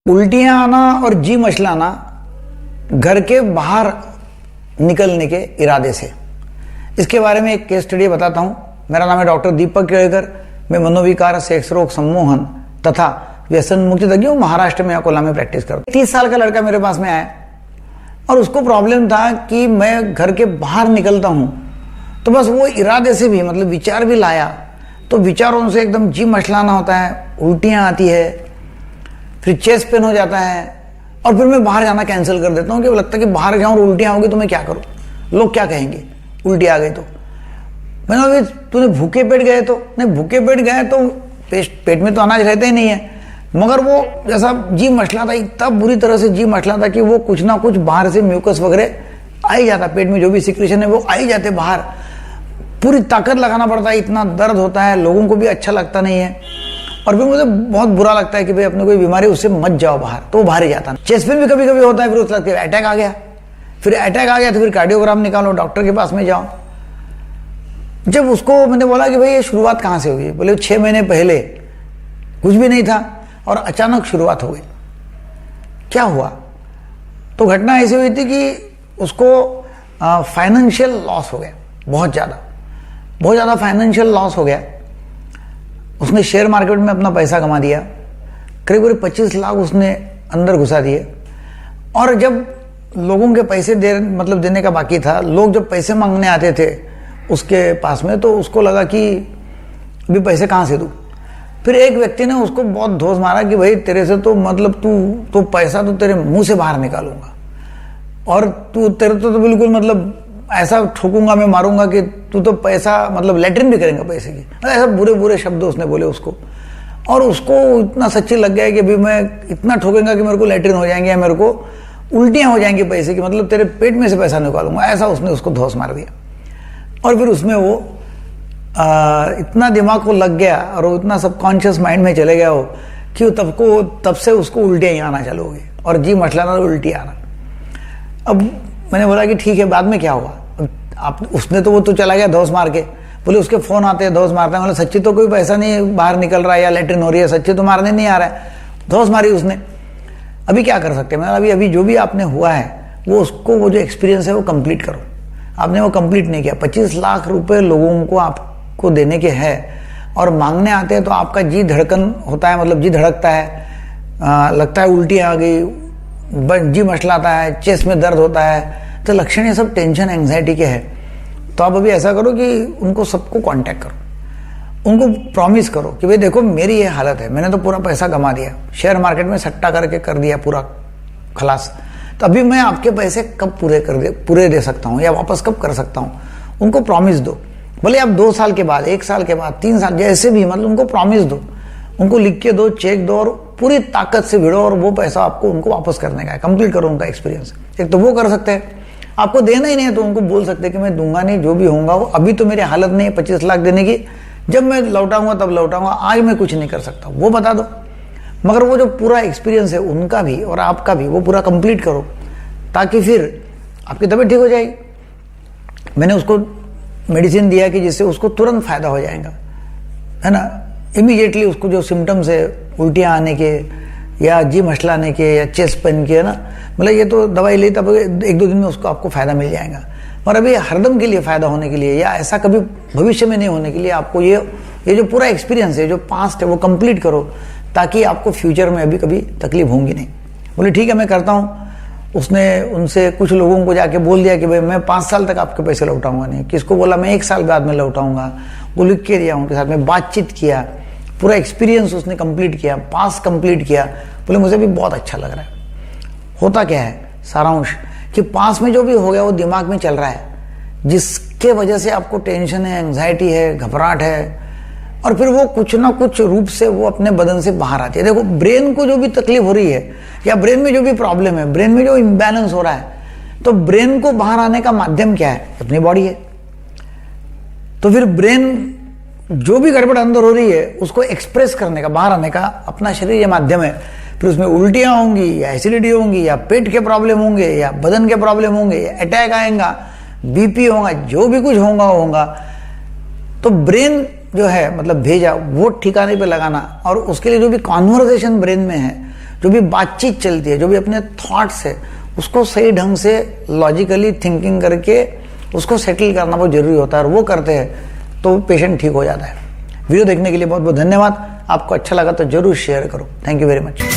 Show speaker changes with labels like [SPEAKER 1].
[SPEAKER 1] उल्टियां आना और जी मचलाना घर के बाहर निकलने के इरादे से। इसके बारे में एक केस स्टडी बताता हूं। मेरा नाम है डॉक्टर दीपक केळकर। मैं मनोविकार, सेक्स रोग, सम्मोहन तथा व्यसन मुक्ति तज्ञ हूं। महाराष्ट्र में अकोला में प्रैक्टिस करता हूं। 30 साल का लड़का मेरे पास में आया और उसको प्रॉब्लम था कि मैं घर के बाहर निकलता हूं तो बस वो इरादे से भी मतलब विचार भी लाया तो विचारों से एकदम जी मचलाना होता है, उल्टियां आती है, फिर चेस्ट पेन हो जाता है और फिर मैं बाहर जाना कैंसिल कर देता हूँ कि लगता है कि बाहर जाऊँ और उल्टियाँ होगी तो मैं क्या करूँ, लोग क्या कहेंगे उल्टी आ गई तो। मैंने कहा तूने भूखे पेट गए तो नहीं, भूखे पेट गए तो पेट में तो अनाज रहता ही नहीं है, मगर वो जैसा जी मसला था, इतना बुरी तरह से जी मसला था कि वो कुछ ना कुछ बाहर से म्यूकस वगैरह आ ही जाता, पेट में जो भी सिक्रेशन है वो आ ही जाते बाहर। पूरी ताकत लगाना पड़ता है, इतना दर्द होता है, लोगों को भी अच्छा लगता नहीं है और फिर मुझे बहुत बुरा लगता है कि भाई अपने कोई बीमारी उससे मत जाओ बाहर, तो वो बाहर ही जाता। चेस्ट पेन भी कभी कभी होता है, फिर उसके लगता है अटैक आ गया, फिर अटैक आ गया तो फिर कार्डियोग्राम निकालो, डॉक्टर के पास में जाओ। जब उसको मैंने बोला कि भाई ये शुरुआत कहाँ से हुई, बोले 6 महीने पहले कुछ भी नहीं था और अचानक शुरुआत हो गई। क्या हुआ? तो घटना ऐसी हुई थी कि उसको फाइनेंशियल लॉस हो गया, बहुत ज़्यादा फाइनेंशियल लॉस हो गया। उसने शेयर मार्केट में अपना पैसा कमा दिया, करीब 25 लाख उसने अंदर घुसा दिए। और जब लोगों के पैसे देने का बाकी था, लोग जब पैसे मांगने आते थे उसके पास में, तो उसको लगा कि अभी पैसे कहाँ से दूँ। फिर एक व्यक्ति ने उसको बहुत धोस मारा कि भाई तेरे से तो मतलब तू पैसा तो तेरे मुंह से बाहर निकालूंगा और तेरे तो बिल्कुल मतलब ऐसा ठोकूंगा, मैं मारूंगा कि तू तो पैसा मतलब लेटरिन भी करेंगे पैसे की। ऐसा बुरे शब्द उसने बोले उसको, और उसको इतना सच्ची लग गया कि अभी मैं इतना ठोकेंगा कि मेरे को लेटरिन हो जाएंगे या मेरे को उल्टियां हो जाएंगी पैसे की, मतलब तेरे पेट में से पैसा निकालूंगा, ऐसा उसने उसको धौस मार दिया। और फिर उसमें वो इतना दिमाग को लग गया और वो इतना सबकॉन्शियस माइंड में चले गया हो कि तब से उसको उल्टियाँ ही आना चालू हो गई और जी मचलाना और उल्टी आना। अब मैंने बोला कि ठीक है, बाद में क्या हुआ? उसने तो वो तो चला गया धौस मार के, बोले उसके फोन आते हैं धौस मारते हैं, बोले सच्ची तो कोई पैसा नहीं बाहर निकल रहा है या लेटरिन हो रही है, सच्ची तो मारने नहीं आ रहा है, धौस मारी उसने। अभी क्या कर सकते हैं? मतलब अभी जो भी आपने हुआ है वो जो एक्सपीरियंस है वो कंप्लीट करो। आपने वो कंप्लीट नहीं किया। 25 लाख रुपए लोगों को आपको देने के हैं और मांगने आते हैं तो आपका जी धड़कन होता है, मतलब जी धड़कता है, लगता है उल्टी आ गई, जी मचलाता है, चेस्ट में दर्द होता है, तो लक्षण ये सब टेंशन एंग्जाइटी के हैं। तो आप अभी ऐसा करो कि उनको सबको कांटेक्ट करो, उनको प्रॉमिस करो कि भाई देखो मेरी ये हालत है, मैंने तो पूरा पैसा गंवा दिया, शेयर मार्केट में सट्टा करके कर दिया पूरा खलास, तो अभी मैं आपके पैसे कब पूरे दे सकता हूँ या वापस कब कर सकता हूँ। उनको प्रॉमिस दो, भले आप 2 साल के बाद, 1 साल के बाद, 3 साल, जैसे भी, मतलब उनको प्रॉमिस दो, उनको लिख के दो, चेक दो और पूरी ताकत से भिड़ो और वो पैसा आपको उनको वापस करने का है। कंप्लीट करो उनका एक्सपीरियंस। एक तो वो कर सकते हैं, आपको देना ही नहीं है तो उनको बोल सकते हैं कि मैं दूंगा नहीं, जो भी होगा वो, अभी तो मेरी हालत नहीं है 25 लाख देने की, जब मैं लौटाऊंगा तब लौटाऊंगा, आज मैं कुछ नहीं कर सकता, वो बता दो। मगर वो जो पूरा एक्सपीरियंस है उनका भी और आपका भी, वो पूरा कंप्लीट करो ताकि फिर आपकी तबीयत ठीक हो जाएगी। मैंने उसको मेडिसिन दिया कि जिससे उसको तुरंत फायदा हो जाएगा, है ना। इमीडिएटली उसको जो सिम्टम्स है उल्टियाँ आने के या जी मचलाने के या चेस्ट पेन के, है ना, मतलब ये तो दवाई ली तब 1-2 दिन में उसको आपको फायदा मिल जाएगा। और अभी हरदम के लिए फायदा होने के लिए या ऐसा कभी भविष्य में नहीं होने के लिए आपको ये जो पूरा एक्सपीरियंस है, जो पास्ट है, वो कंप्लीट करो ताकि आपको फ्यूचर में अभी कभी तकलीफ होंगी नहीं। बोले ठीक है मैं करता हूँ। उसने उनसे कुछ लोगों को जाके बोल दिया कि भाई मैं 5 साल तक आपके पैसे लौटाऊंगा नहीं, किसको बोला मैं 1 साल बाद में लौटाऊंगा, वो लिख के दिया, उनके साथ में बातचीत किया, पूरा एक्सपीरियंस उसने कंप्लीट किया, पास कंप्लीट किया। बोले मुझे भी बहुत अच्छा लग रहा है। होता क्या है सारांश कि पास में जो भी हो गया वो दिमाग में चल रहा है, जिसके वजह से आपको टेंशन है, एंग्जाइटी है, घबराहट है, और फिर वो कुछ ना कुछ रूप से वो अपने बदन से बाहर आती है। देखो ब्रेन को जो भी तकलीफ हो रही है या ब्रेन में जो भी प्रॉब्लम है, ब्रेन में जो इम्बैलेंस हो रहा है, तो ब्रेन को बाहर आने का माध्यम क्या है? अपनी बॉडी है। तो फिर ब्रेन जो भी गड़बड़ अंदर हो रही है उसको एक्सप्रेस करने का, बाहर आने का अपना शरीर ये माध्यम है। फिर उसमें उल्टियां होंगी या एसिडिटी होंगी या पेट के प्रॉब्लम होंगे या बदन के प्रॉब्लम होंगे या अटैक आएगा, बीपी होगा, जो भी कुछ होगा। तो ब्रेन जो है मतलब भेजा वो ठिकाने पे लगाना, और उसके लिए जो भी कॉन्वर्सेशन ब्रेन में है, जो भी बातचीत चलती है, जो भी अपने थॉट्स है, उसको सही ढंग से लॉजिकली थिंकिंग करके उसको सेटल करना बहुत जरूरी होता है, और वो करते हैं तो पेशेंट ठीक हो जाता है। वीडियो देखने के लिए बहुत बहुत धन्यवाद। आपको अच्छा लगा तो जरूर शेयर करो। Thank you very much.